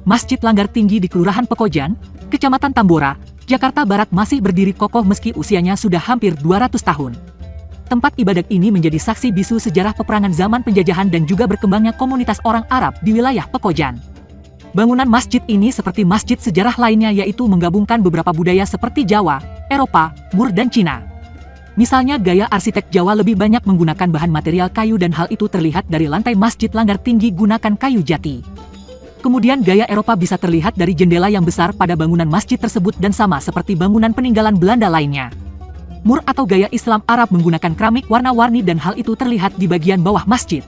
Masjid Langgar Tinggi di Kelurahan Pekojan, Kecamatan Tambora, Jakarta Barat masih berdiri kokoh meski usianya sudah hampir 200 tahun. Tempat ibadat ini menjadi saksi bisu sejarah peperangan zaman penjajahan dan juga berkembangnya komunitas orang Arab di wilayah Pekojan. Bangunan masjid ini seperti masjid sejarah lainnya yaitu menggabungkan beberapa budaya seperti Jawa, Eropa, Mur dan Cina. Misalnya gaya arsitek Jawa lebih banyak menggunakan bahan material kayu dan hal itu terlihat dari lantai Masjid Langgar Tinggi gunakan kayu jati. Kemudian gaya Eropa bisa terlihat dari jendela yang besar pada bangunan masjid tersebut dan sama seperti bangunan peninggalan Belanda lainnya. Mur atau gaya Islam Arab menggunakan keramik warna-warni dan hal itu terlihat di bagian bawah masjid.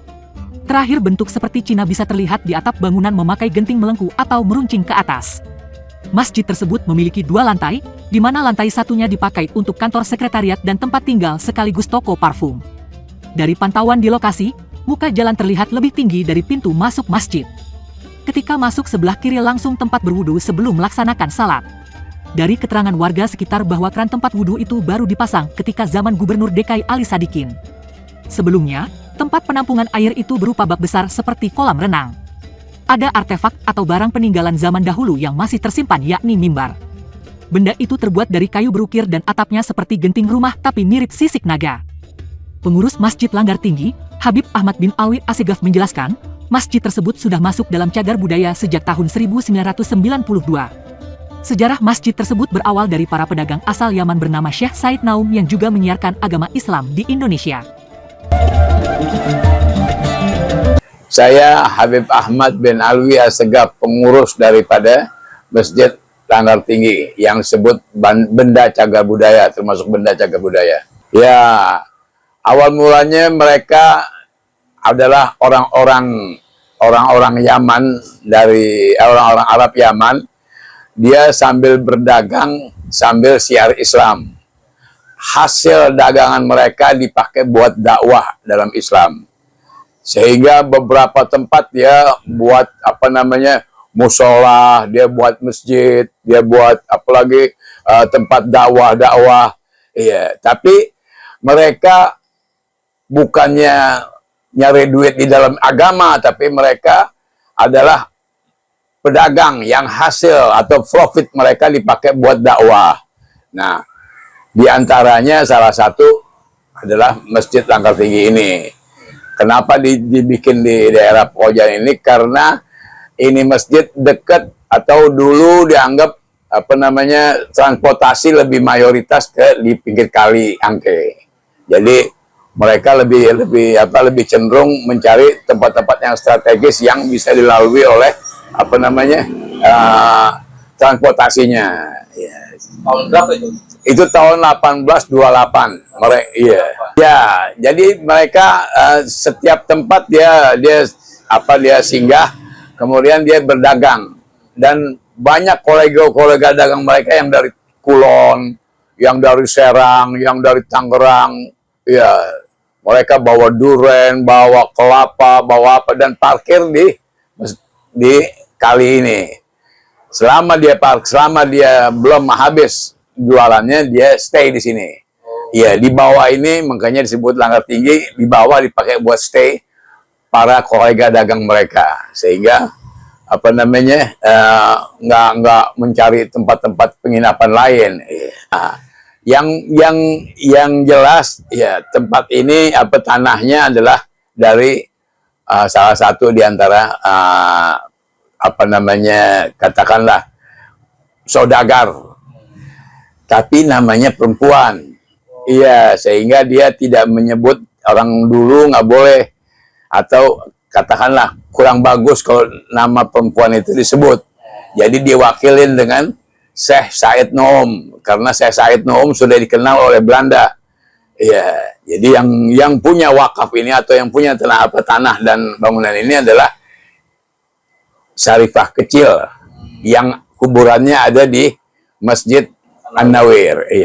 Terakhir bentuk seperti Cina bisa terlihat di atap bangunan memakai genting melengkung atau meruncing ke atas. Masjid tersebut memiliki 2 lantai, di mana lantai satunya dipakai untuk kantor sekretariat dan tempat tinggal sekaligus toko parfum. Dari pantauan di lokasi, muka jalan terlihat lebih tinggi dari pintu masuk masjid. Ketika masuk sebelah kiri langsung tempat berwudu sebelum melaksanakan salat. Dari keterangan warga sekitar bahwa keran tempat wudu itu baru dipasang ketika zaman Gubernur DKI Ali Sadikin. Sebelumnya, tempat penampungan air itu berupa bak besar seperti kolam renang. Ada artefak atau barang peninggalan zaman dahulu yang masih tersimpan yakni mimbar. Benda itu terbuat dari kayu berukir dan atapnya seperti genting rumah tapi mirip sisik naga. Pengurus Masjid Langgar Tinggi, Habib Ahmad bin Alwi Asegaf menjelaskan, masjid tersebut sudah masuk dalam cagar budaya sejak tahun 1992. Sejarah masjid tersebut berawal dari para pedagang asal Yaman bernama Syekh Said Naum yang juga menyiarkan agama Islam di Indonesia. Saya Habib Ahmad bin Alwi Asegaf, pengurus daripada Masjid Langgar Tinggi yang disebut benda cagar budaya, termasuk benda cagar budaya. Ya, awal mulanya mereka adalah orang-orang Yaman, dari orang-orang Arab Yaman. Dia sambil berdagang sambil siar Islam. Hasil dagangan mereka dipakai buat dakwah dalam Islam. Sehingga beberapa tempat dia buat musola, dia buat masjid, dia buat apalagi tempat dakwah. Iya, tapi mereka bukannya nyari duit di dalam agama, tapi mereka adalah pedagang yang hasil atau profit mereka dipakai buat dakwah. Nah, diantaranya salah satu adalah Masjid Langgar Tinggi ini. Kenapa dibikin di daerah Pekojan ini? Karena ini masjid dekat atau dulu dianggap transportasi lebih mayoritas di pinggir kali Angke. Jadi mereka lebih cenderung mencari tempat-tempat yang strategis yang bisa dilalui oleh transportasinya. Ya. Tahun berapa itu? Itu tahun 1828. Iya. Ya, jadi mereka setiap tempat dia singgah, kemudian dia berdagang. Dan banyak kolega dagang mereka yang dari Kulon, yang dari Serang, yang dari Tangerang. Ya, mereka bawa duren, bawa kelapa, bawa apa, dan parkir di kali ini. Selama dia belum habis jualannya, dia stay di sini. Iya, di bawah ini makanya disebut Langgar Tinggi, di bawah dipakai buat stay para kolega dagang mereka, sehingga nggak mencari tempat-tempat penginapan lain. Yang jelas ya, tempat ini tanahnya adalah dari salah satu di antara katakanlah saudagar, tapi namanya perempuan. Iya, sehingga dia tidak menyebut orang dulu, nggak boleh, atau katakanlah kurang bagus kalau nama perempuan itu disebut. Jadi diwakilin dengan Syekh Said Naum, karena Syekh Said Naum sudah dikenal oleh Belanda. Iya, jadi yang punya wakaf ini atau yang punya tanah dan bangunan ini adalah Syarifah kecil yang kuburannya ada di Masjid An-Nawir. Iya.